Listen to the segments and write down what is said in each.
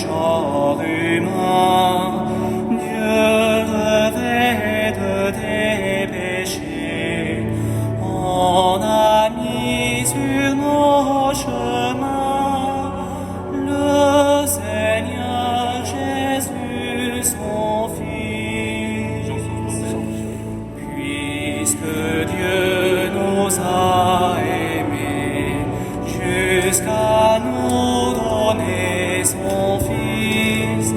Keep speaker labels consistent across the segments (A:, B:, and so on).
A: genre humain, Dieu revêt de tes péchés, en a mis sur nos chemins le Seigneur Jésus, son Fils. Puisque Dieu nous a aimés jusqu'à nous donner son Fils,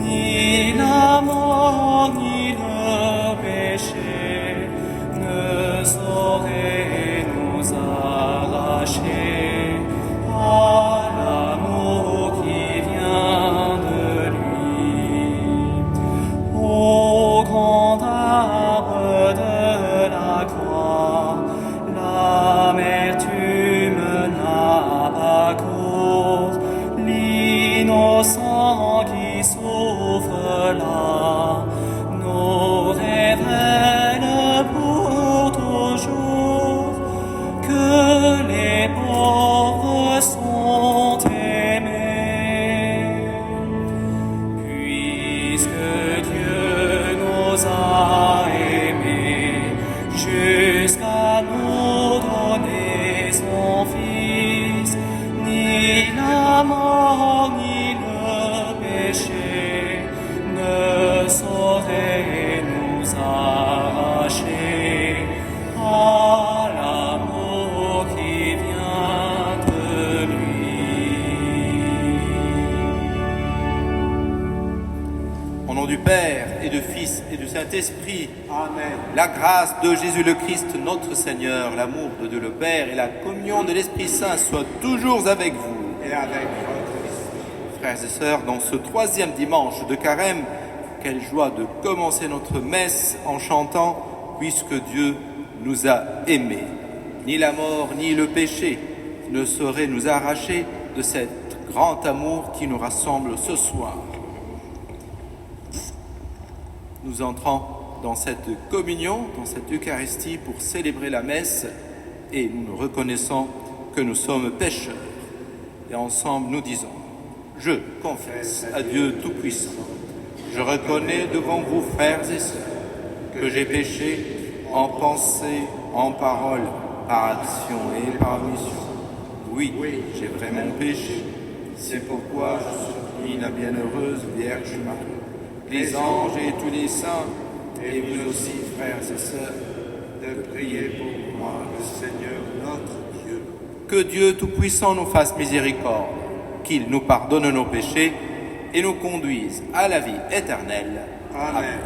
A: ni la mort ni le péché ne sauraient nous arracher à l'amour qui vient de lui. Au grand arbre de la croix, l'amertume n'a pas cours, l'innocent qui souffre là nous révèle pour toujours que les pauvres sont aimés. Puisque Dieu nous a aimés jusqu'à nous donner son Fils, ni la mort ni le péché ne sauraient nous arracher à l'amour qui vient de lui.
B: Au nom du Père et du Fils et du Saint-Esprit,
C: Amen.
B: la grâce de Jésus le Christ, notre Seigneur, l'amour de Dieu le Père et la communion de l'Esprit Saint soient toujours avec vous.
C: Et avec votre esprit.
B: Frères et sœurs, dans ce troisième dimanche de Carême, quelle joie de commencer notre messe en chantant « Puisque Dieu nous a aimés ». Ni la mort ni le péché ne sauraient nous arracher de cet grand amour qui nous rassemble ce soir. Nous entrons dans cette communion, dans cette Eucharistie pour célébrer la messe et nous reconnaissons que nous sommes pécheurs. Et ensemble nous disons: je confesse à Dieu Tout-Puissant, je reconnais devant vous, frères et sœurs, que j'ai péché en pensée, en parole, par action et par omission. Oui, j'ai vraiment péché. C'est pourquoi je supplie la bienheureuse Vierge Marie, les anges et tous les saints, et vous aussi, frères et sœurs,
C: De prier pour moi, le Seigneur notre Dieu.
B: que Dieu Tout-Puissant nous fasse miséricorde, qu'il nous pardonne nos péchés et nous conduise à la vie éternelle.
C: Amen.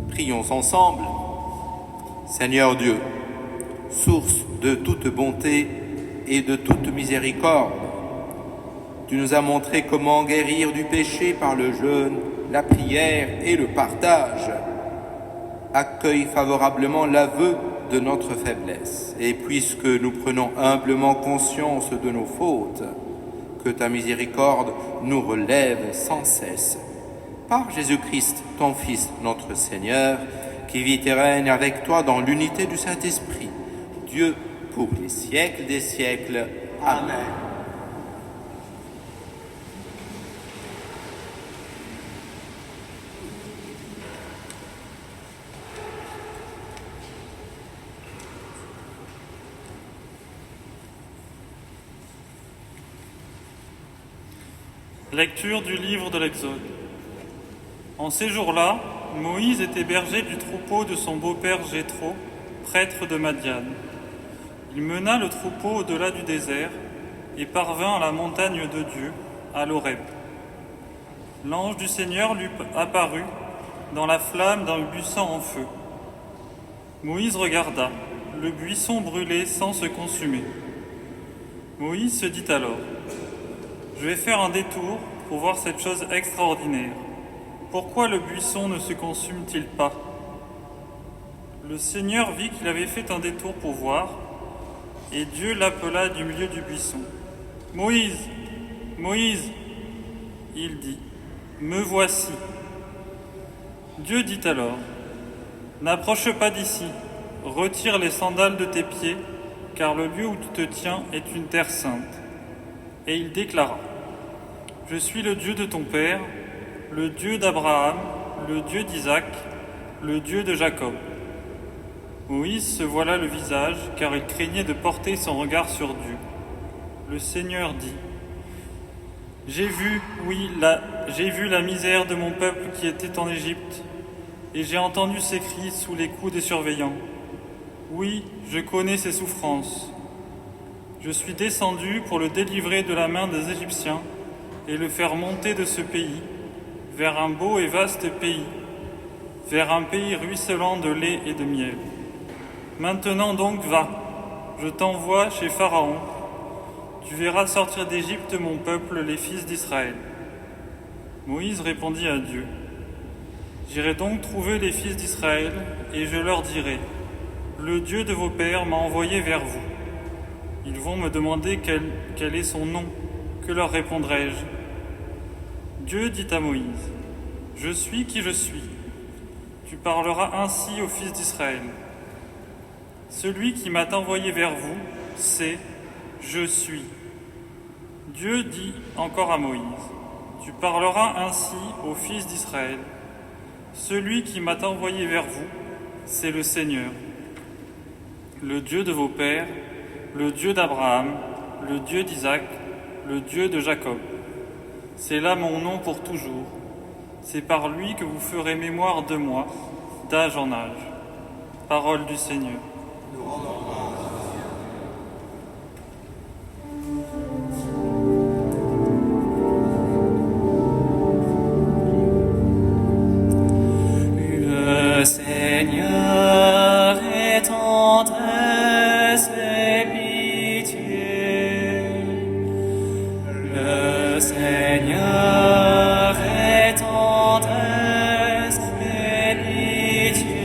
B: Prions ensemble. Seigneur Dieu, source de toute bonté et de toute miséricorde, tu nous as montré comment guérir du péché par le jeûne, la prière et le partage. Accueille favorablement l'aveu de notre faiblesse. Et puisque nous prenons humblement conscience de nos fautes, que ta miséricorde nous relève sans cesse. Par Jésus-Christ, ton Fils, notre Seigneur, qui vit et règne avec toi dans l'unité du Saint-Esprit, Dieu pour les siècles des siècles. Amen.
D: Lecture du livre de l'Exode. En ces jours-là, Moïse était berger du troupeau de son beau-père Jéthro, prêtre de Madian. Il mena le troupeau au-delà du désert et parvint à la montagne de Dieu, à l'Horeb. L'ange du Seigneur lui apparut dans la flamme d'un buisson en feu. Moïse regarda, le buisson brûlait sans se consumer. Moïse se dit alors: je vais faire un détour pour voir cette chose extraordinaire. Pourquoi le buisson ne se consume-t-il pas? Le Seigneur vit qu'il avait fait un détour pour voir, et Dieu l'appela du milieu du buisson. « Moïse, Moïse !» Il dit, « Me voici. » Dieu dit alors, « N'approche pas d'ici, retire les sandales de tes pieds, car le lieu où tu te tiens est une terre sainte. » Et il déclara, « Je suis le Dieu de ton père, le Dieu d'Abraham, le Dieu d'Isaac, le Dieu de Jacob. » Moïse se voila le visage, car il craignait de porter son regard sur Dieu. Le Seigneur dit, « J'ai vu la misère de mon peuple qui était en Égypte, et j'ai entendu ses cris sous les coups des surveillants. Oui, je connais ses souffrances. Je suis descendu pour le délivrer de la main des Égyptiens et le faire monter de ce pays vers un beau et vaste pays, vers un pays ruisselant de lait et de miel. Maintenant donc va, je t'envoie chez Pharaon. Tu verras sortir d'Égypte mon peuple, les fils d'Israël. » Moïse répondit à Dieu, « J'irai donc trouver les fils d'Israël et je leur dirai, « Le Dieu de vos pères m'a envoyé vers vous. » Ils vont me demander quel est son nom. Que leur répondrai-je? Dieu dit à Moïse, « Je suis qui je suis. Tu parleras ainsi aux fils d'Israël. Celui qui m'a envoyé vers vous, c'est « Je suis. » Dieu dit encore à Moïse, « Tu parleras ainsi aux fils d'Israël. Celui qui m'a envoyé vers vous, c'est le Seigneur, le Dieu de vos pères, le Dieu d'Abraham, le Dieu d'Isaac, le Dieu de Jacob. C'est là mon nom pour toujours. C'est par lui que vous ferez mémoire de moi, d'âge en âge. » Parole du Seigneur.
A: Le Seigneur est tendresse et pitié. Le Seigneur est tendresse et pitié.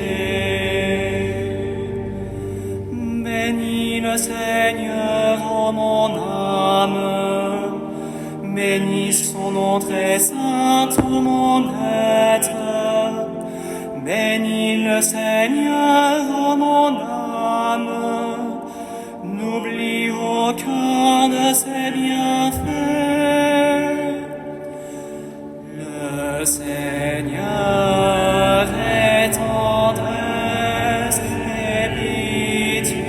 A: Bénis le Seigneur, ô mon âme. Bénis son nom très saint, tout mon être. Bénis le Seigneur, ô mon âme, n'oublie aucun de ses bienfaits. Le Seigneur est tendresse et pitié,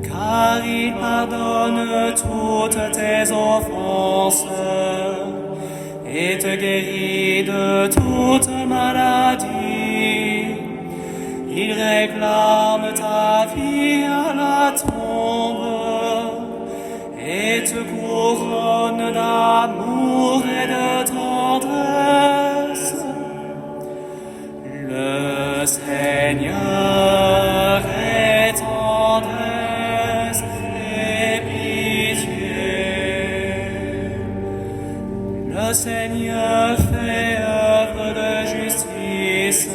A: car il pardonne toutes tes offenses et te guérit de toute maladie. Il réclame ta vie à la tombe et te couronne d'amour et de tendresse. Le Seigneur est tendresse et pitié. Le Seigneur fait œuvre de justice.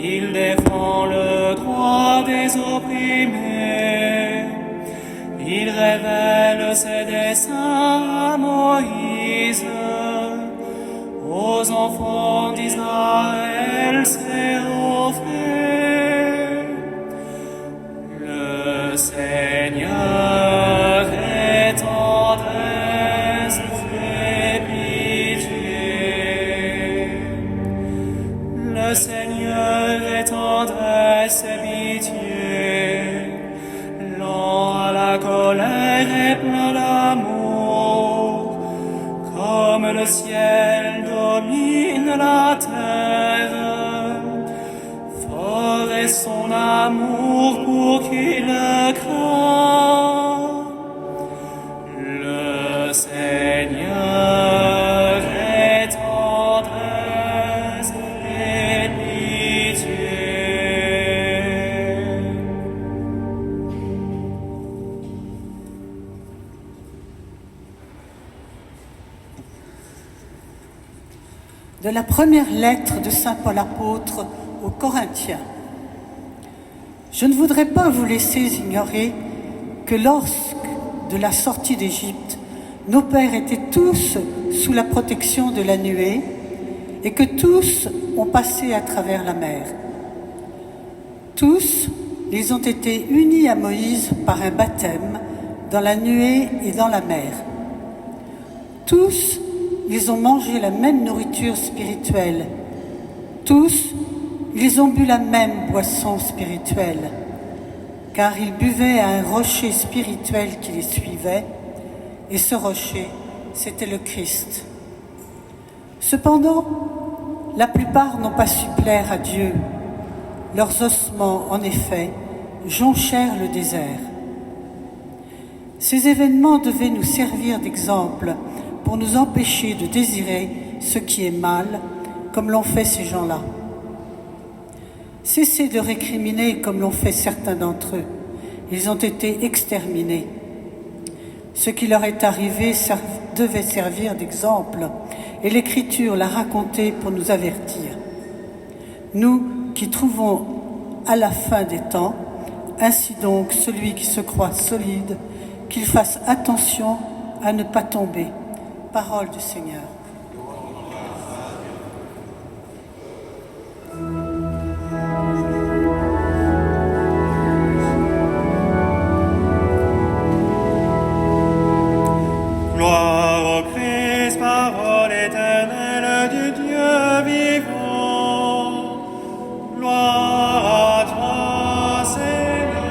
A: Il défend le droit des opprimés. Il révèle ses desseins à Moïse. Aux enfants d'Israël ses hauts faits. Le Seigneur est tendresse et pitié. Le Seigneur est tendresse et pitié, lent à la colère et plein d'amour. le ciel domine la terre. Fort est son amour pour qui le craint. Le Seigneur est tendresse et pitié.
E: De la première lettre de saint Paul apôtre aux Corinthiens. Je ne voudrais pas vous laisser ignorer que lorsque, de la sortie d'Égypte, nos pères étaient tous sous la protection de la nuée et que tous ont passé à travers la mer. Tous, ils ont été unis à Moïse par un baptême dans la nuée et dans la mer. Tous, ils ont mangé la même nourriture spirituelle. Tous, ils ont bu la même boisson spirituelle, car ils buvaient à un rocher spirituel qui les suivait, et ce rocher, c'était le Christ. Cependant, la plupart n'ont pas su plaire à Dieu. Leurs ossements, en effet, jonchèrent le désert. Ces événements devaient nous servir d'exemple pour nous empêcher de désirer ce qui est mal, comme l'ont fait ces gens-là. Cessez de récriminer comme l'ont fait certains d'entre eux. Ils ont été exterminés. Ce qui leur est arrivé devait servir d'exemple, et l'Écriture l'a raconté pour nous avertir. Nous qui trouvons à la fin des temps, ainsi donc celui qui se croit solide, qu'il fasse attention à ne pas tomber. Parole du Seigneur.
A: Gloire au Christ, parole éternelle du Dieu vivant. Gloire à toi, Seigneur.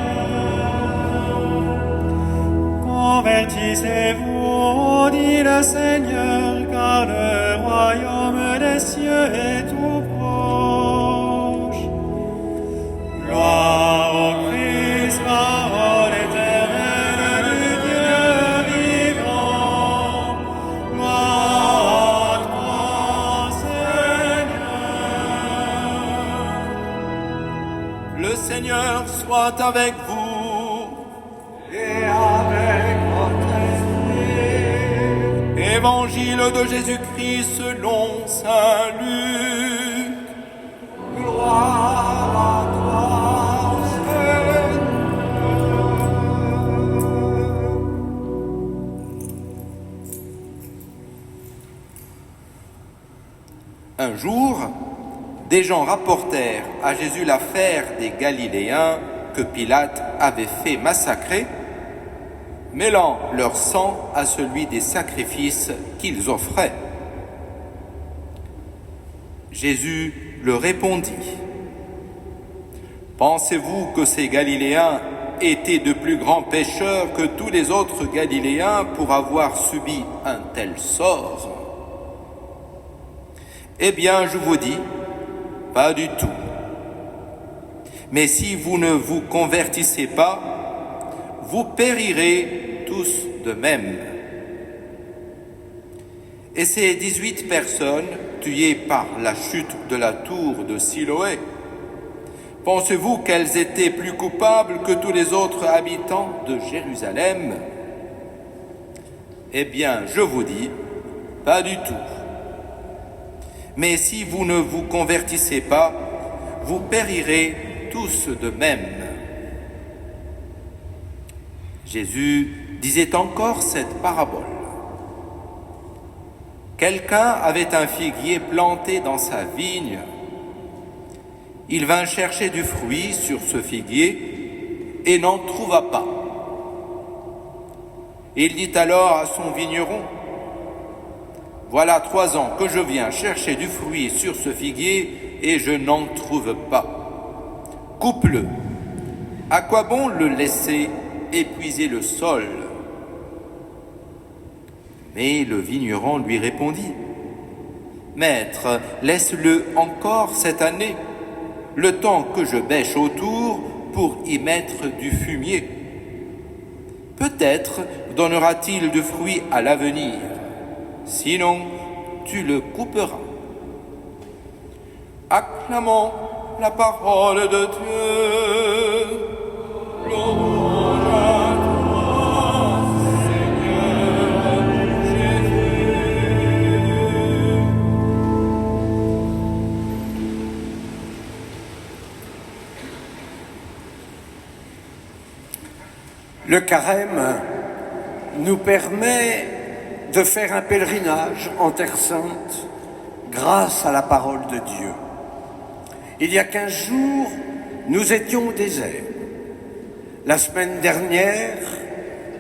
A: Convertissez-vous, dit le Seigneur, car le royaume des cieux est tout proche. Gloire au Christ, parole éternelle du Dieu vivant. Gloire à toi, Seigneur.
B: Le Seigneur soit avec vous.
C: Et avec votre esprit.
B: Évangile de Jésus-Christ selon saint Luc.
C: Gloire à toi, Seigneur.
B: Un jour, des gens rapportèrent à Jésus l'affaire des Galiléens que Pilate avait fait massacrer, mêlant leur sang à celui des sacrifices qu'ils offraient. Jésus leur répondit : « Pensez-vous que ces Galiléens étaient de plus grands pécheurs que tous les autres Galiléens pour avoir subi un tel sort ? Eh bien, je vous dis, pas du tout. Mais si vous ne vous convertissez pas, vous périrez tous de même. » Et ces 18 personnes tuées par la chute de la tour de Siloé, pensez-vous qu'elles étaient plus coupables que tous les autres habitants de Jérusalem ? Eh bien, je vous dis, pas du tout. Mais si vous ne vous convertissez pas, vous périrez tous de même. Jésus disait encore cette parabole. Quelqu'un avait un figuier planté dans sa vigne. Il vint chercher du fruit sur ce figuier et n'en trouva pas. Il dit alors à son vigneron : « Voilà 3 ans que je viens chercher du fruit sur ce figuier et je n'en trouve pas. Coupe-le. À quoi bon le laisser épuiser le sol ? » Mais le vigneron lui répondit, « Maître, laisse-le encore cette année, le temps que je bêche autour pour y mettre du fumier. Peut-être donnera-t-il du fruit à l'avenir, sinon tu le couperas. » Acclamons la parole de Dieu. Louange à toi, Seigneur Jésus.
F: Le carême nous permet de faire un pèlerinage en Terre Sainte grâce à la parole de Dieu. Il y a 15 jours, nous étions au désert. La semaine dernière,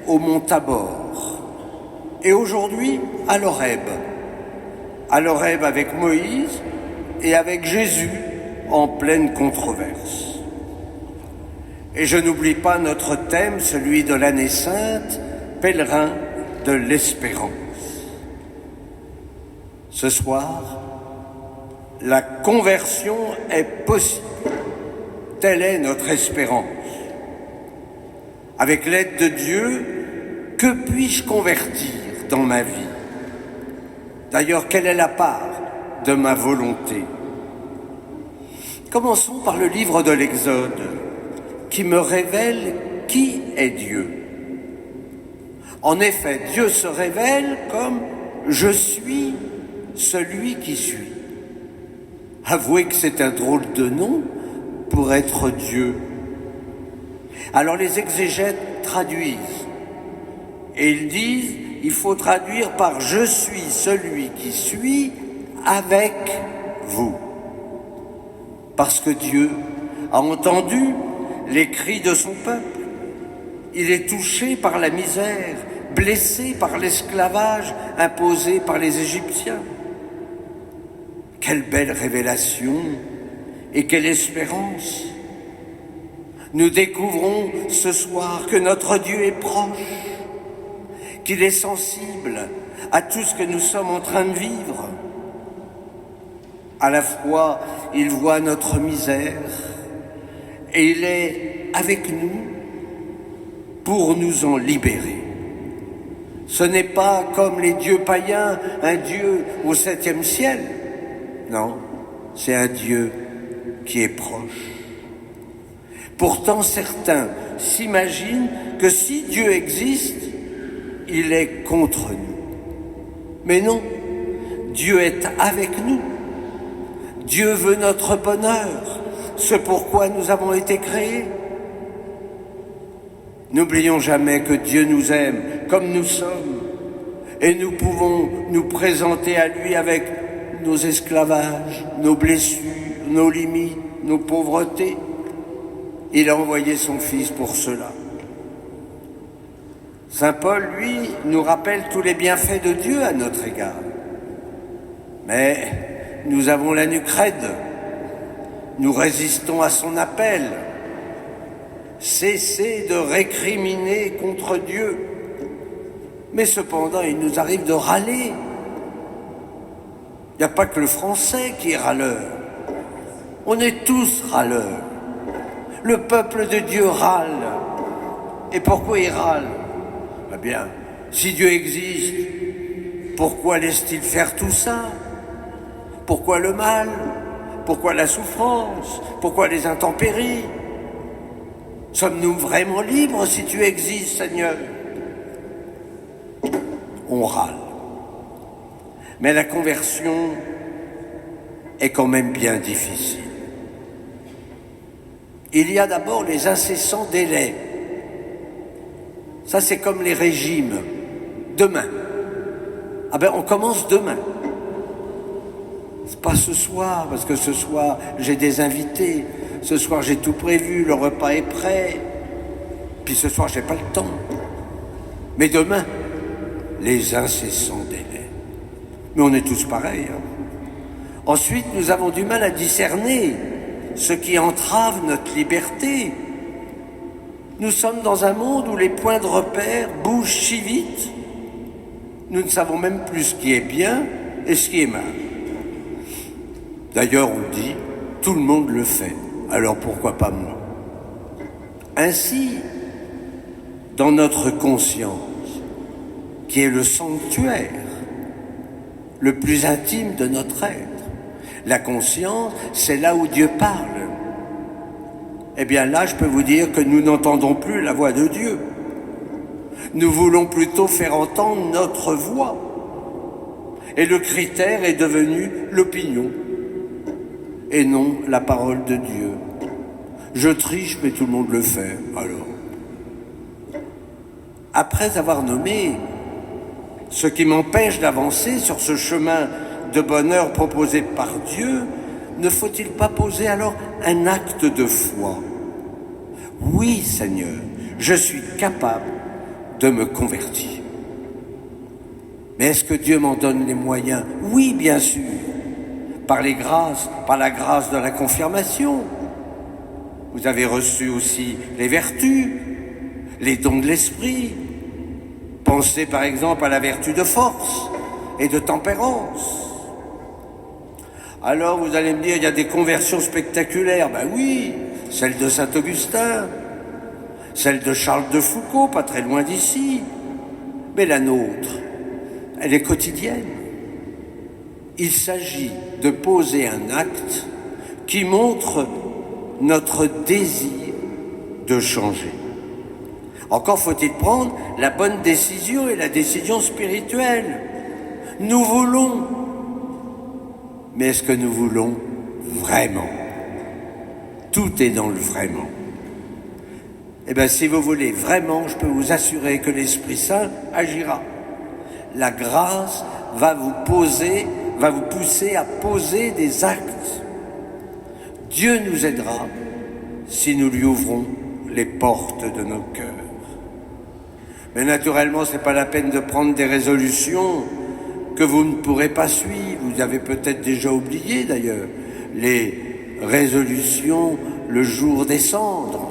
F: au mont Tabor. Et aujourd'hui, à l'Horeb. À l'Horeb avec Moïse et avec Jésus en pleine controverse. Et je n'oublie pas notre thème, celui de l'année sainte, pèlerin de l'espérance. Ce soir, la conversion est possible. Telle est notre espérance. Avec l'aide de Dieu, que puis-je convertir dans ma vie? D'ailleurs, quelle est la part de ma volonté? Commençons par le livre de l'Exode, qui me révèle qui est Dieu. En effet, Dieu se révèle comme « Je suis celui qui suis ». Avouez que c'est un drôle de nom pour être Dieu. Alors les exégètes traduisent et ils disent il faut traduire par « Je suis celui qui suis avec vous ». Parce que Dieu a entendu les cris de son peuple. Il est touché par la misère, blessé par l'esclavage imposé par les Égyptiens. Quelle belle révélation et quelle espérance! Nous découvrons ce soir que notre Dieu est proche, qu'il est sensible à tout ce que nous sommes en train de vivre. À la fois, il voit notre misère et il est avec nous pour nous en libérer. Ce n'est pas comme les dieux païens, un Dieu au 7e ciel. Non, c'est un Dieu qui est proche. Pourtant, certains s'imaginent que si Dieu existe, il est contre nous. Mais non, Dieu est avec nous. Dieu veut notre bonheur, ce pourquoi nous avons été créés. N'oublions jamais que Dieu nous aime comme nous sommes et nous pouvons nous présenter à lui avec nos esclavages, nos blessures, nos limites, nos pauvretés. Il a envoyé son Fils pour cela. Saint Paul, lui, nous rappelle tous les bienfaits de Dieu à notre égard. Mais nous avons la nuque raide. Nous résistons à son appel. Cessez de récriminer contre Dieu. Mais cependant, il nous arrive de râler. Il n'y a pas que le français qui est râleur. On est tous râleurs. Le peuple de Dieu râle. Et pourquoi il râle? Eh bien, si Dieu existe, pourquoi laisse-t-il faire tout ça? Pourquoi le mal? Pourquoi la souffrance? Pourquoi les intempéries? Sommes-nous vraiment libres si tu existes, Seigneur? On râle. Mais la conversion est quand même bien difficile. Il y a d'abord les incessants délais. Ça, c'est comme les régimes. Demain. Ah ben, on commence demain. C'est pas ce soir, parce que ce soir, j'ai des invités. Ce soir, j'ai tout prévu, le repas est prêt. Puis ce soir, j'ai pas le temps. Mais demain, les incessants délais. Mais on est tous pareils. Hein. Ensuite, nous avons du mal à discerner ce qui entrave notre liberté. Nous sommes dans un monde où les points de repère bougent si vite. Nous ne savons même plus ce qui est bien et ce qui est mal. D'ailleurs, on dit, tout le monde le fait, alors pourquoi pas moi? Ainsi, dans notre conscience, qui est le sanctuaire, le plus intime de notre être, la conscience, c'est là où Dieu parle. Eh bien là, je peux vous dire que nous n'entendons plus la voix de Dieu. Nous voulons plutôt faire entendre notre voix. Et le critère est devenu l'opinion, et non la parole de Dieu. Je triche, mais tout le monde le fait, alors. Après avoir nommé ce qui m'empêche d'avancer sur ce chemin de bonheur proposé par Dieu, ne faut-il pas poser alors un acte de foi? Oui, Seigneur, je suis capable de me convertir. Mais est-ce que Dieu m'en donne les moyens? Oui, bien sûr, par les grâces, par la grâce de la confirmation. Vous avez reçu aussi les vertus, les dons de l'esprit. Pensez par exemple à la vertu de force et de tempérance. Alors vous allez me dire, il y a des conversions spectaculaires. Ben oui, celle de Saint-Augustin, celle de Charles de Foucault, pas très loin d'ici. Mais la nôtre, elle est quotidienne. Il s'agit de poser un acte qui montre notre désir de changer. Encore faut-il prendre la bonne décision et la décision spirituelle. Nous voulons, mais est-ce que nous voulons vraiment? Tout est dans le vraiment. Eh bien, si vous voulez vraiment, je peux vous assurer que l'Esprit Saint agira. La grâce va vous pousser à poser des actes. Dieu nous aidera si nous lui ouvrons les portes de nos cœurs. Mais naturellement, ce n'est pas la peine de prendre des résolutions que vous ne pourrez pas suivre. Vous avez peut-être déjà oublié d'ailleurs les résolutions le jour des cendres.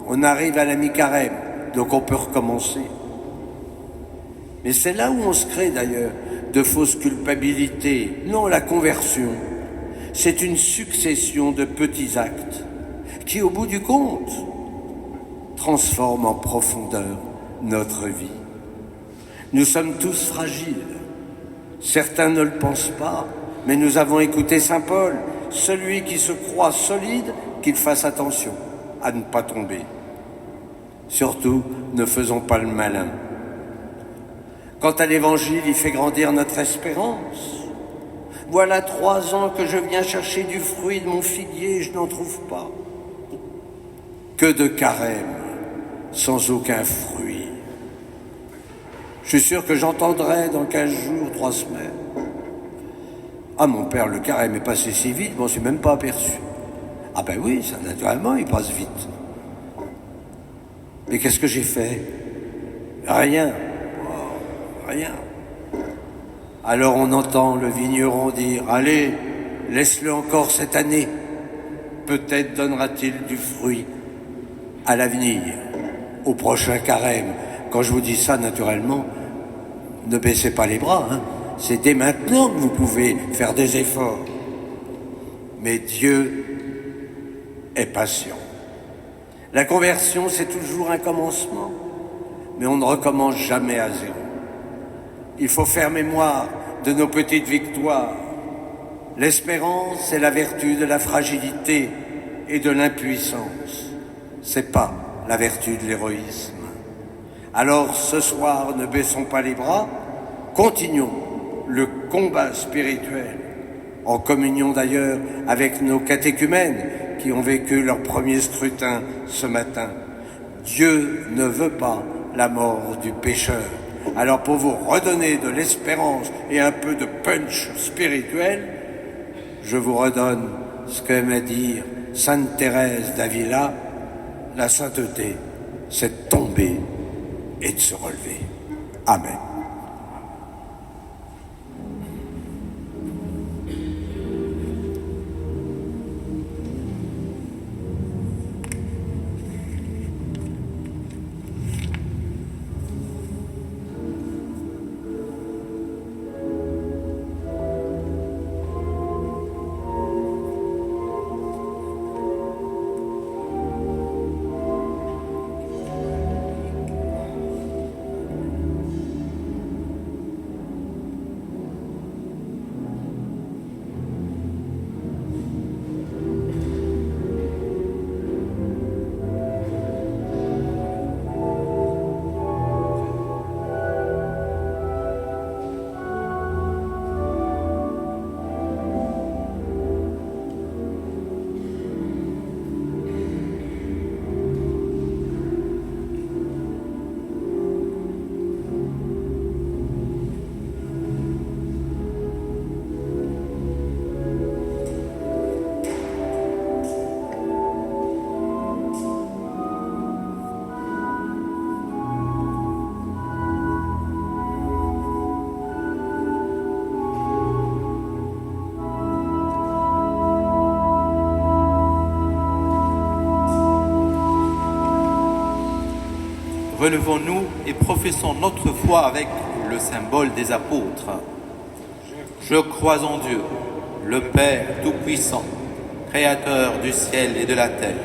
F: On arrive à la mi-carême, donc on peut recommencer. Mais c'est là où on se crée d'ailleurs de fausses culpabilités. Non, la conversion, c'est une succession de petits actes qui, au bout du compte, transforment en profondeur notre vie. Nous sommes tous fragiles. Certains ne le pensent pas, mais nous avons écouté saint Paul. Celui qui se croit solide, qu'il fasse attention à ne pas tomber. Surtout, ne faisons pas le malin. Quant à l'Évangile, il fait grandir notre espérance. Voilà 3 ans que je viens chercher du fruit de mon figuier et je n'en trouve pas. Que de carême, sans aucun fruit. Je suis sûr que j'entendrai dans 15 jours, 3 semaines. Ah, mon père, le carême est passé si vite, je m'en suis même pas aperçu. Ah ben oui, ça naturellement, il passe vite. Mais qu'est-ce que j'ai fait? Rien. Oh, rien. Alors on entend le vigneron dire, allez, laisse-le encore cette année. Peut-être donnera-t-il du fruit à l'avenir, au prochain carême. Quand je vous dis ça, naturellement, ne baissez pas les bras, hein. C'est dès maintenant que vous pouvez faire des efforts. Mais Dieu est patient. La conversion, c'est toujours un commencement, mais on ne recommence jamais à zéro. Il faut faire mémoire de nos petites victoires. L'espérance, c'est la vertu de la fragilité et de l'impuissance. C'est pas la vertu de l'héroïsme. Alors ce soir, ne baissons pas les bras, continuons le combat spirituel, en communion d'ailleurs avec nos catéchumènes qui ont vécu leur premier scrutin ce matin. Dieu ne veut pas la mort du pécheur. Alors pour vous redonner de l'espérance et un peu de punch spirituel, je vous redonne ce qu'aimait dire Sainte Thérèse d'Avila, la sainteté, c'est de tomber et de se relever. Amen.
B: Relevons-nous et professons notre foi avec le symbole des apôtres. Je crois en Dieu, le Père Tout-Puissant, Créateur du ciel et de la terre,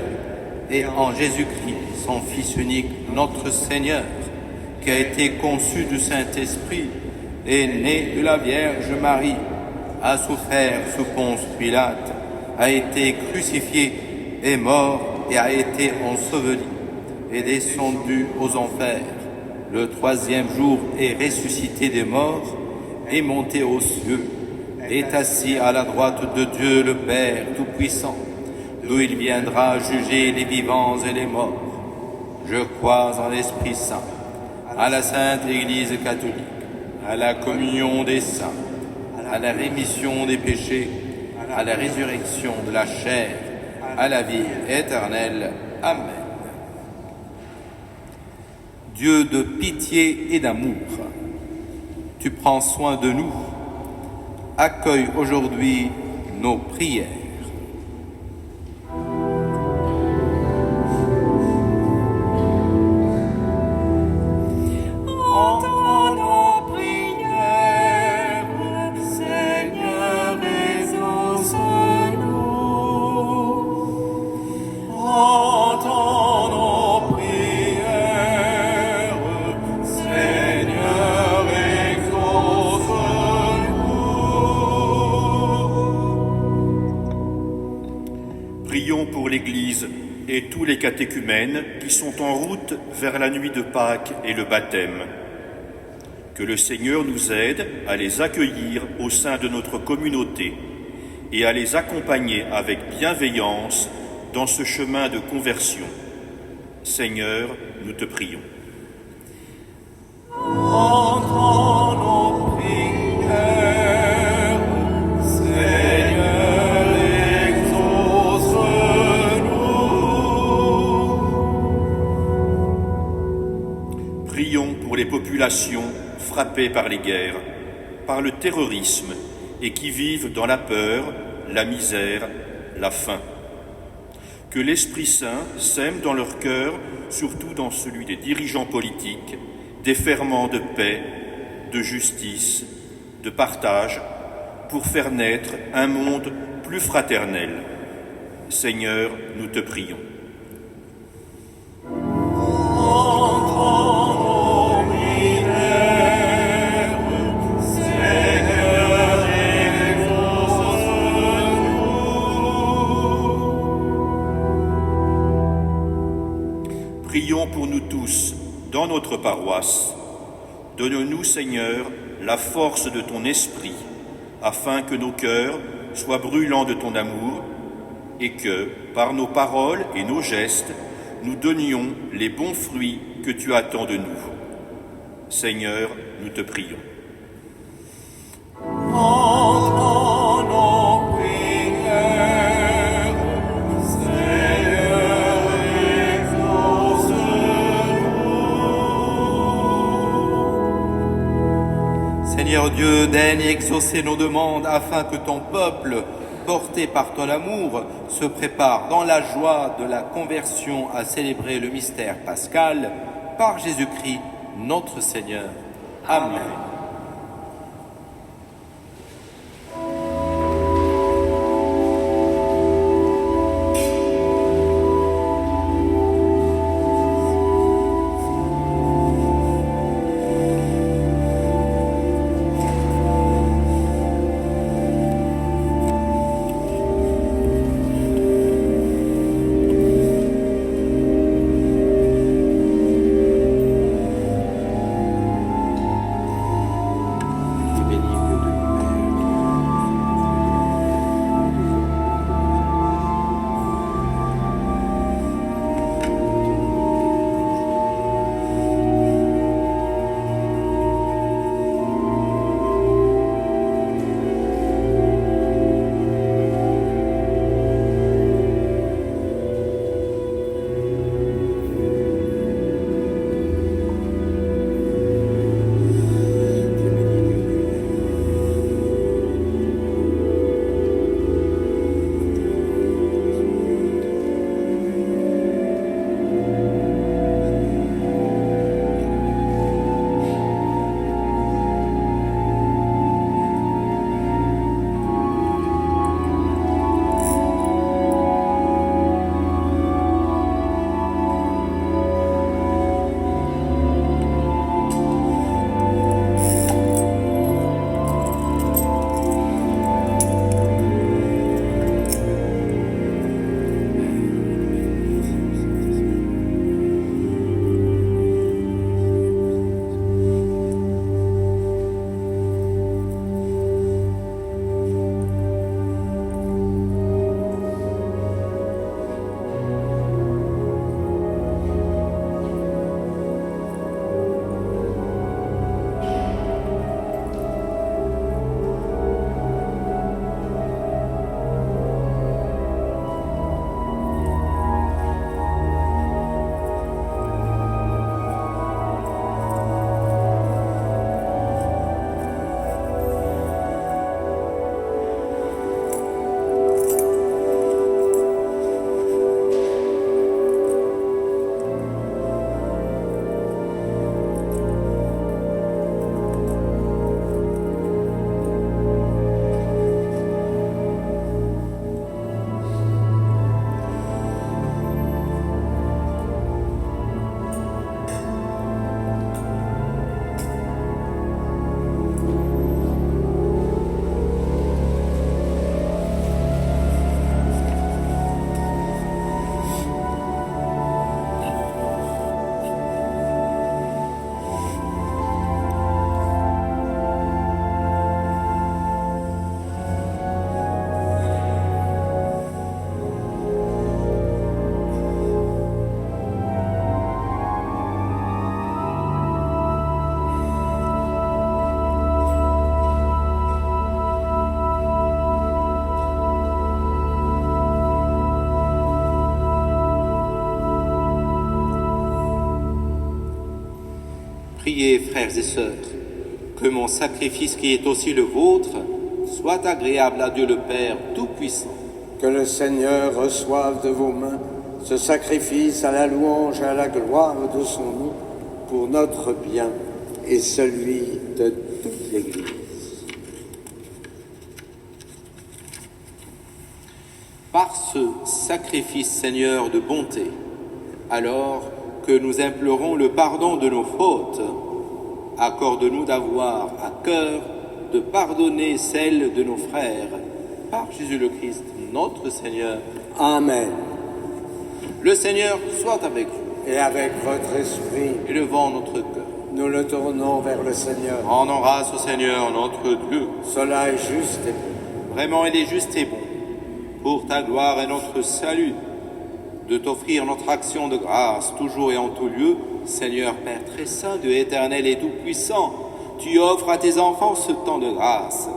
B: et en Jésus-Christ, son Fils unique, notre Seigneur, qui a été conçu du Saint-Esprit, est né de la Vierge Marie, a souffert sous Ponce Pilate, a été crucifié, est mort et a été enseveli, est descendu aux enfers. Le troisième jour est ressuscité des morts, est monté aux cieux, est assis à la droite de Dieu le Père Tout-Puissant, d'où il viendra juger les vivants et les morts. Je crois en l'Esprit Saint, à la Sainte Église catholique, à la communion des saints, à la rémission des péchés, à la résurrection de la chair, à la vie éternelle. Amen. Dieu de pitié et d'amour, tu prends soin de nous. Accueille aujourd'hui nos prières.
A: Entends nos prières, Seigneur, exauce-nous. Entends nos prières, Seigneur, exauce-nous.
G: Prions pour l'Église et tous les catéchumènes qui sont en route vers la nuit de Pâques et le baptême. Que le Seigneur nous aide à les accueillir au sein de notre communauté et à les accompagner avec bienveillance dans ce chemin de conversion. Seigneur, nous te prions.
A: Entends nos prières, Seigneur, exauce-nous.
G: Prions pour les populations frappées par les guerres, par le terrorisme et qui vivent dans la peur, la misère, la faim. Que l'Esprit Saint sème dans leur cœur, surtout dans celui des dirigeants politiques, des ferments de paix, de justice, de partage, pour faire naître un monde plus fraternel. Seigneur, nous te prions.
A: Entends nos prières, Seigneur, exauce-nous.
G: Prions pour nous tous, dans notre paroisse. Donne-nous, Seigneur, la force de ton esprit, afin que nos cœurs soient brûlants de ton amour et que, par nos paroles et nos gestes, nous donnions les bons fruits que tu attends de nous. Seigneur, nous te prions.
A: Entends nos prières, Seigneur, exauce-nous.
B: Seigneur Dieu, daigne exaucer nos demandes afin que ton peuple, porté par ton amour, se prépare dans la joie de la conversion à célébrer le mystère pascal par Jésus-Christ, notre Seigneur. Amen. Priez, frères et sœurs, que mon sacrifice qui est aussi le vôtre soit agréable à Dieu le Père Tout-Puissant.
F: Que le Seigneur reçoive de vos mains ce sacrifice à la louange et à la gloire de son nom pour notre bien et celui de toute l'Église.
B: Par ce sacrifice, Seigneur, de bonté, alors que nous implorons le pardon de nos fautes, accorde-nous d'avoir à cœur de pardonner celles de nos frères, par Jésus le Christ, notre Seigneur.
F: Amen.
B: Le Seigneur soit avec vous.
F: Et avec votre esprit,
B: Élevons notre cœur.
F: nous le tournons vers le Seigneur.
B: Rendons grâce au Seigneur, notre Dieu.
F: Cela est juste et bon.
B: Vraiment, il est juste et bon, pour ta gloire et notre salut, de t'offrir notre action de grâce, toujours et en tout lieu, Seigneur Père très saint, Dieu éternel et tout-puissant. Tu offres à tes enfants ce temps de grâce,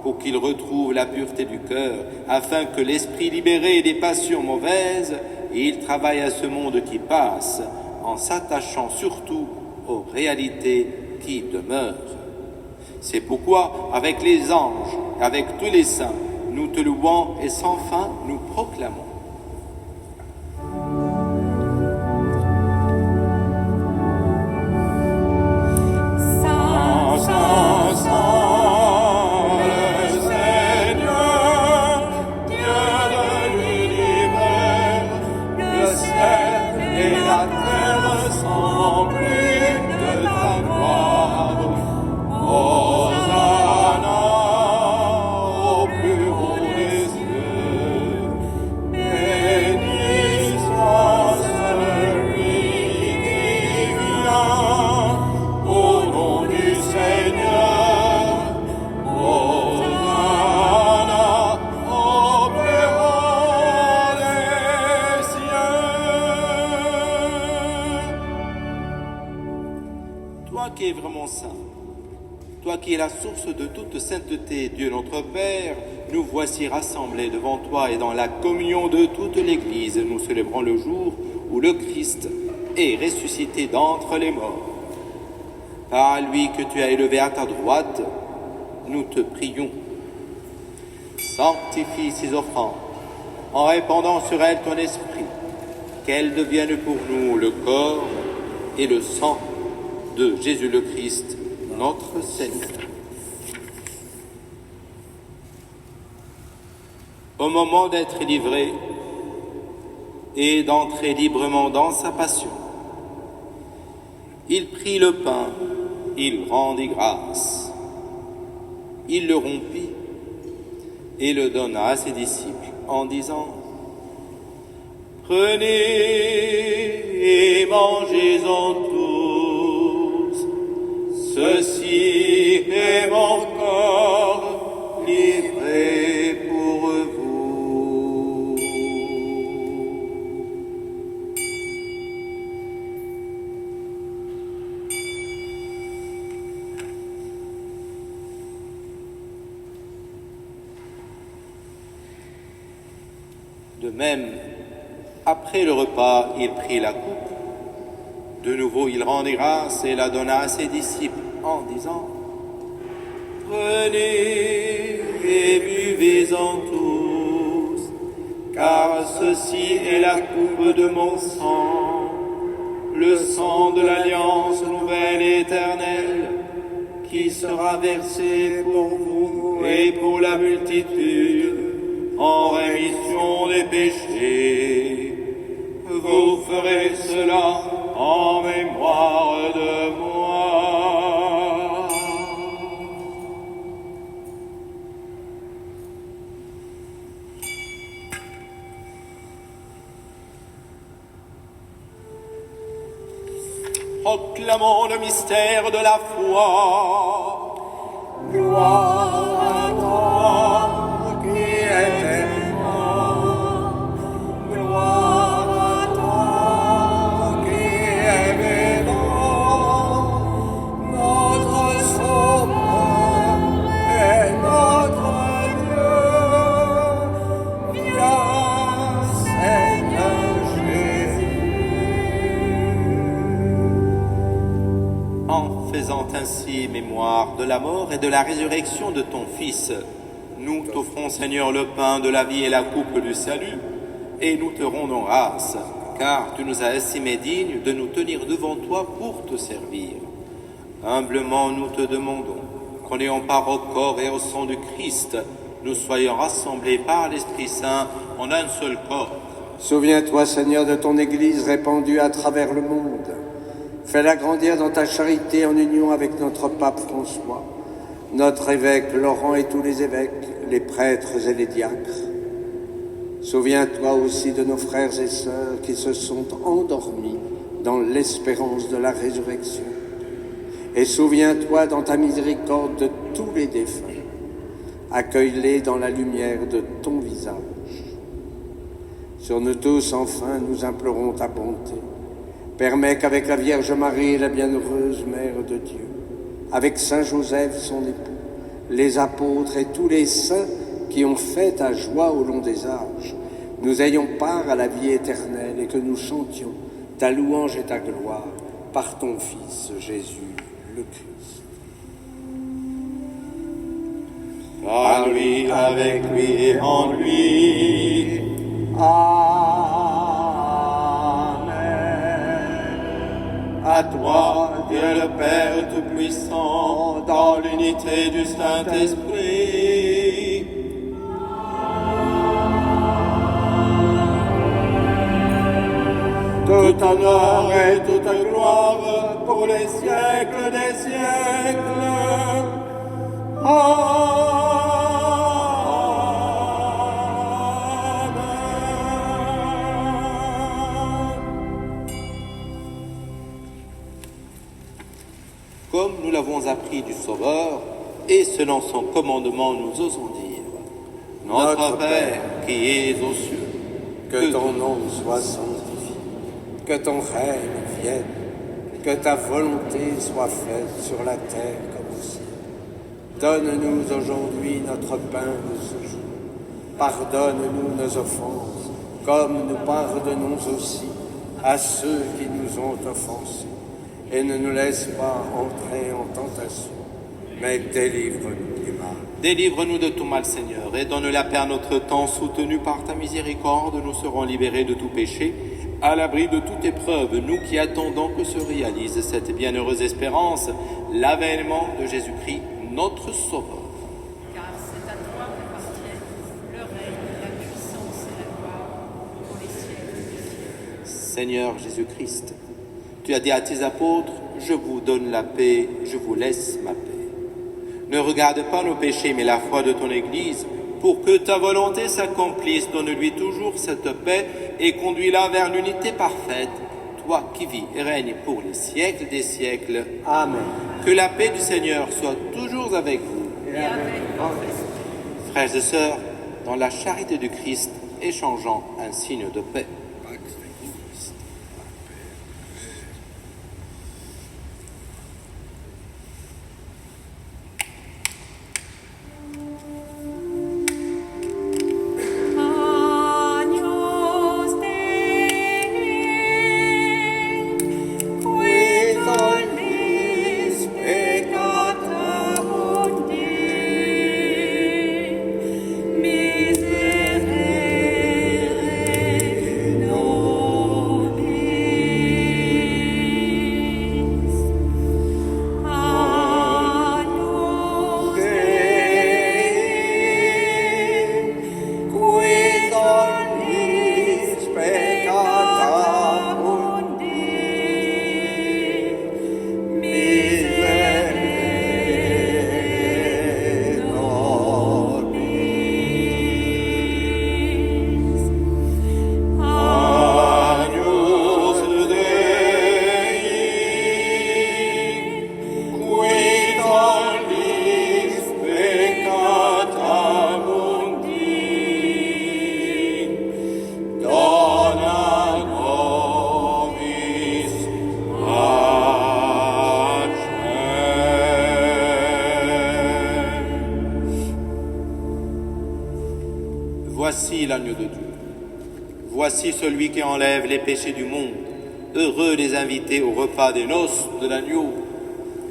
B: pour qu'ils retrouvent la pureté du cœur, afin que l'esprit libéré des passions mauvaises, il travaille à ce monde qui passe, en s'attachant surtout aux réalités qui demeurent. C'est pourquoi, avec les anges, avec tous les saints, nous te louons et sans fin nous proclamons. Qui est vraiment saint, toi qui es la source de toute sainteté, Dieu notre Père, nous voici rassemblés devant toi et dans la communion de toute l'Église, nous célébrons le jour où le Christ est ressuscité d'entre les morts. Par lui que tu as élevé à ta droite, nous te prions. Sanctifie ces offrandes en répandant sur elles ton esprit, qu'elles deviennent pour nous le corps et le sang de Jésus le Christ, notre Seigneur. Au moment d'être livré et d'entrer librement dans sa passion, il prit le pain, il rendit grâce, il le rompit et le donna à ses disciples en disant : Prenez et mangez-en tous. Ceci est mon corps livré pour vous. De même, après le repas, il prit la coupe. De nouveau, il rendit grâce et la donna à ses disciples en disant : Prenez et buvez-en tous, car ceci est la coupe de mon sang, le sang de l'alliance nouvelle et éternelle, qui sera versé pour vous et pour la multitude en rémission des péchés. Vous ferez cela en mémoire de moi. Proclamons le mystère de la foi.
F: Gloire à toi qui es mort. Gloire à toi qui es vivant. Notre Sauveur et notre Dieu. Viens, Seigneur Jésus.
B: En mémoire de la mort et de la résurrection de ton Fils, nous t'offrons, Seigneur, le pain de la vie et la coupe du salut, et nous te rendons grâce, car tu nous as estimés dignes de nous tenir devant toi pour te servir. Humblement, nous te demandons qu'en ayant part au corps et au sang du Christ, nous soyons rassemblés par l'Esprit Saint en un seul corps.
F: Souviens-toi, Seigneur, de ton Église répandue à travers le monde. Fais-la grandir dans ta charité en union avec notre pape François, notre évêque Laurent et tous les évêques, les prêtres et les diacres. Souviens-toi aussi de nos frères et sœurs qui se sont endormis dans l'espérance de la résurrection. Et souviens-toi dans ta miséricorde de tous les défunts. Accueille-les dans la lumière de ton visage. Sur nous tous, enfin, nous implorons ta bonté. Permets qu'avec la Vierge Marie, la bienheureuse Mère de Dieu, avec Saint Joseph, son époux, les apôtres et tous les saints qui ont fait ta joie au long des âges, nous ayons part à la vie éternelle et que nous chantions ta louange et ta gloire par ton Fils Jésus le Christ.
B: Par lui, avec lui et en lui. À toi, Dieu le Père Tout-Puissant, dans l'unité du Saint-Esprit. Tout honneur et toute gloire pour les siècles des siècles. Comme nous l'avons appris du Sauveur, et selon son commandement, nous osons dire: Notre Père qui es aux cieux,
F: Que ton nom soit sanctifié, que ton règne vienne, que ta volonté soit faite sur la terre comme au ciel. Donne-nous aujourd'hui notre pain de ce jour. Pardonne-nous nos offenses, comme nous pardonnons aussi à ceux qui nous ont offensés. Et ne nous laisse pas entrer en tentation, mais délivre-nous du mal.
B: Délivre-nous de tout mal, Seigneur, et donne la paix à notre temps. Soutenus par ta miséricorde, nous serons libérés de tout péché, à l'abri de toute épreuve, nous qui attendons que se réalise cette bienheureuse espérance, l'avènement de Jésus-Christ, notre Sauveur.
H: Car c'est à toi qu'appartiennent le règne, la puissance et la gloire pour les siècles des siècles.
B: Seigneur Jésus-Christ, tu as dit à tes apôtres: je vous donne la paix, je vous laisse ma paix. Ne regarde pas nos péchés, mais la foi de ton Église, pour que ta volonté s'accomplisse. Donne-lui toujours cette paix et conduis-la vers l'unité parfaite, toi qui vis et règnes pour les siècles des siècles.
F: Amen.
B: Que la paix du Seigneur soit toujours avec vous.
H: Et avec votre esprit.
B: Frères et sœurs, dans la charité du Christ, échangeons un signe de paix.
H: Agnus Dei, qui tollis peccata mundi, miserere nobis. Agnus Dei, qui tollis peccata mundi, miserere nobis.
B: Agnus Dei, qui tollis peccata mundi, dona nobis pacem. Voici l'agneau de Dieu. Voici celui qui enlève les péchés du monde. Heureux les invités au repas des noces de l'agneau.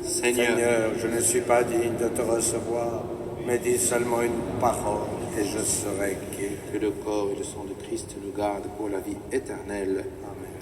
B: Seigneur,
F: je ne suis pas digne de te recevoir, mais dis seulement une parole et je serai guéri.
B: que le corps et le sang de Christ nous gardent pour la vie éternelle.
F: Amen.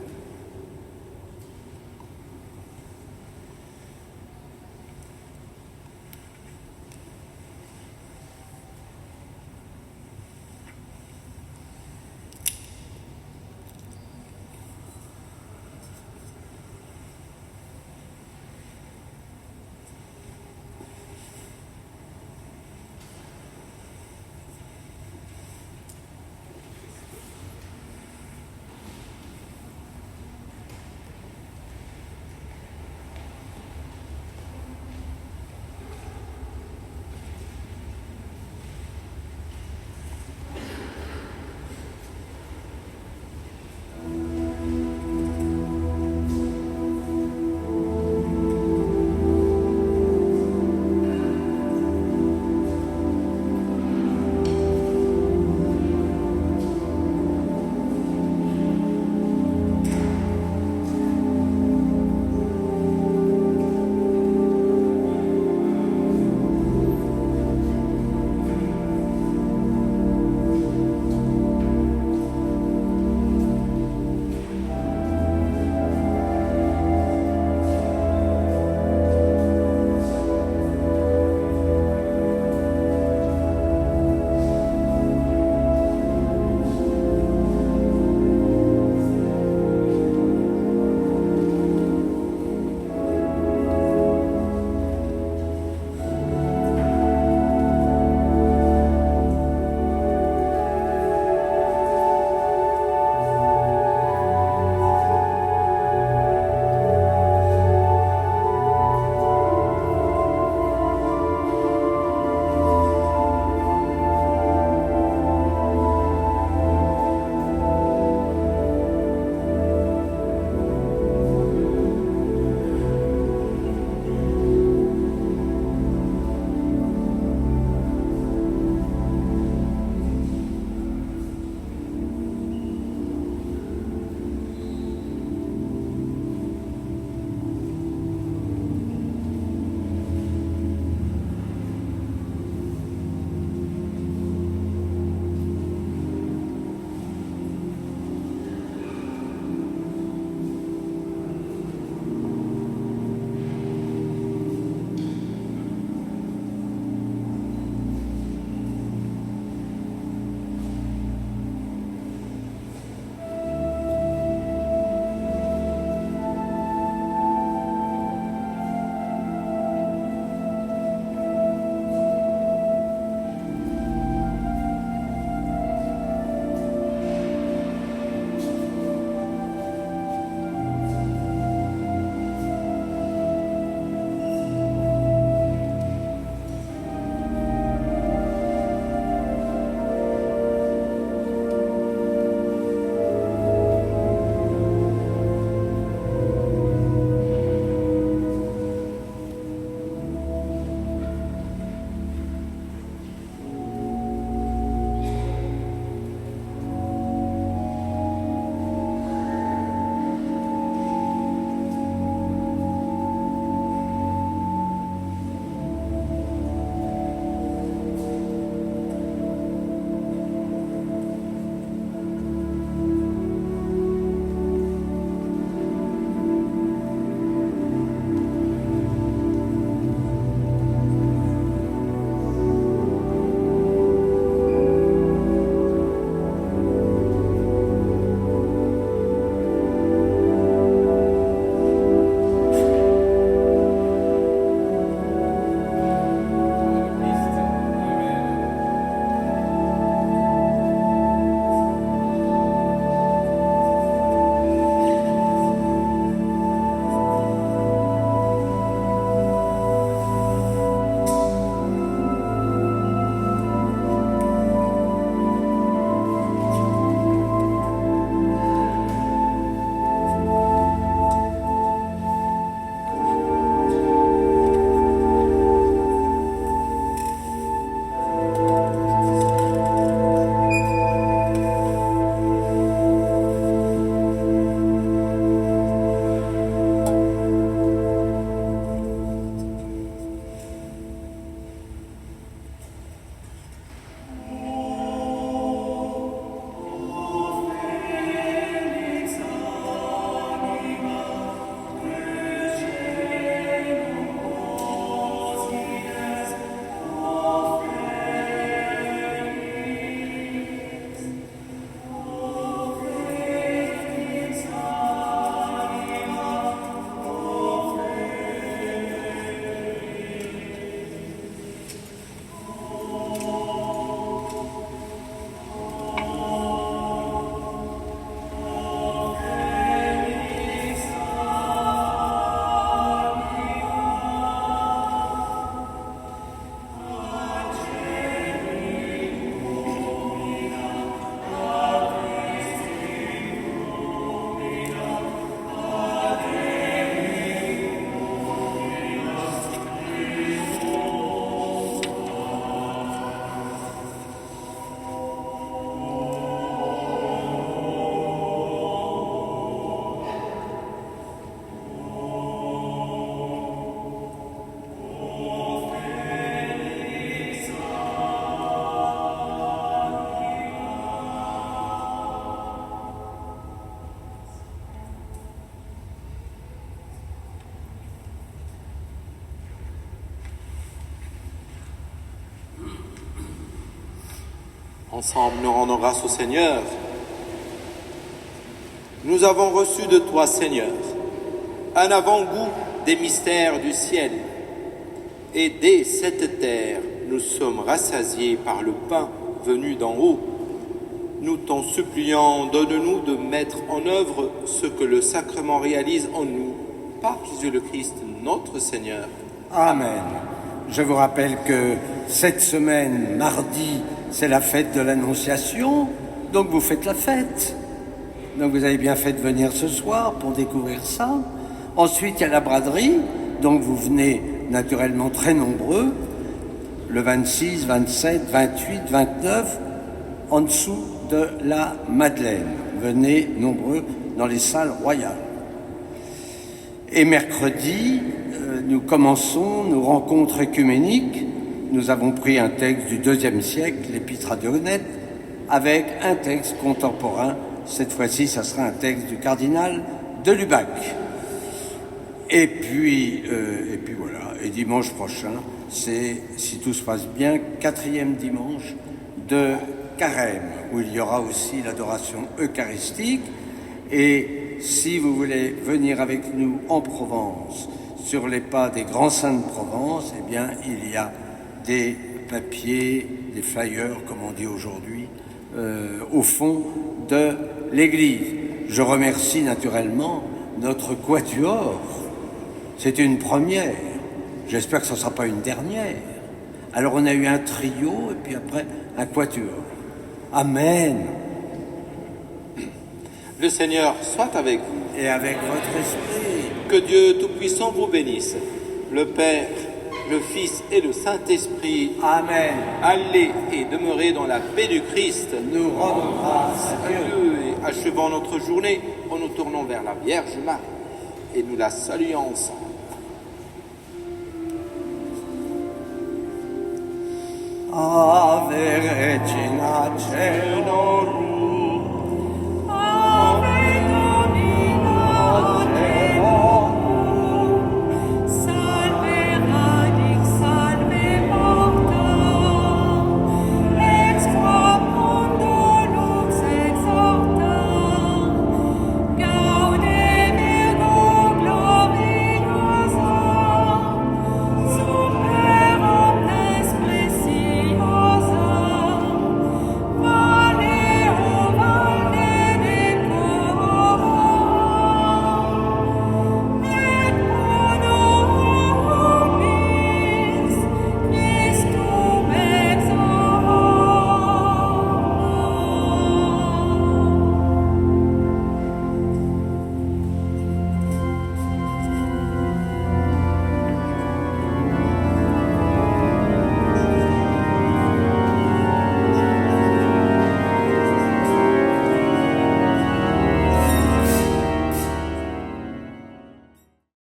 B: Ensemble, nous rendons grâce au Seigneur. Nous avons reçu de toi, Seigneur, un avant-goût des mystères du ciel. Et dès cette terre, nous sommes rassasiés par le pain venu d'en haut. Nous t'en supplions, donne-nous de mettre en œuvre ce que le sacrement réalise en nous, par Jésus le Christ, notre Seigneur.
F: Amen. Je vous rappelle que cette semaine, mardi, c'est la fête de l'Annonciation, donc vous faites la fête. Donc vous avez bien fait de venir ce soir pour découvrir ça. Ensuite, il y a la braderie, donc vous venez naturellement très nombreux, le 26, 27, 28, 29, en dessous de la Madeleine. Venez nombreux dans les salles royales. Et mercredi, nous commençons nos rencontres œcuméniques. Nous avons pris un texte du IIe siècle, l'Épître à Dionète, avec un texte contemporain. Cette fois-ci, ça sera un texte du cardinal de Lubac. Et puis voilà. Et dimanche prochain, c'est, si tout se passe bien, 4e dimanche de Carême, où il y aura aussi l'adoration eucharistique. Et si vous voulez venir avec nous en Provence, sur les pas des grands saints de Provence, eh bien, il y a des papiers, des flyers, comme on dit aujourd'hui, au fond de l'église. Je remercie naturellement notre quatuor. C'est une première. J'espère que ce ne sera pas une dernière. Alors on a eu un trio et puis après un quatuor. Amen.
B: Le Seigneur soit avec vous.
F: Et avec votre esprit.
B: Que Dieu Tout-Puissant vous bénisse, le Père, le Fils et le Saint-Esprit.
F: Amen.
B: Allez et demeurez dans la paix du Christ.
F: Nous rendons grâce à Dieu.
B: Et achevant notre journée en nous tournant vers la Vierge Marie et nous la saluons ensemble.
F: Ave Regina Caelorum.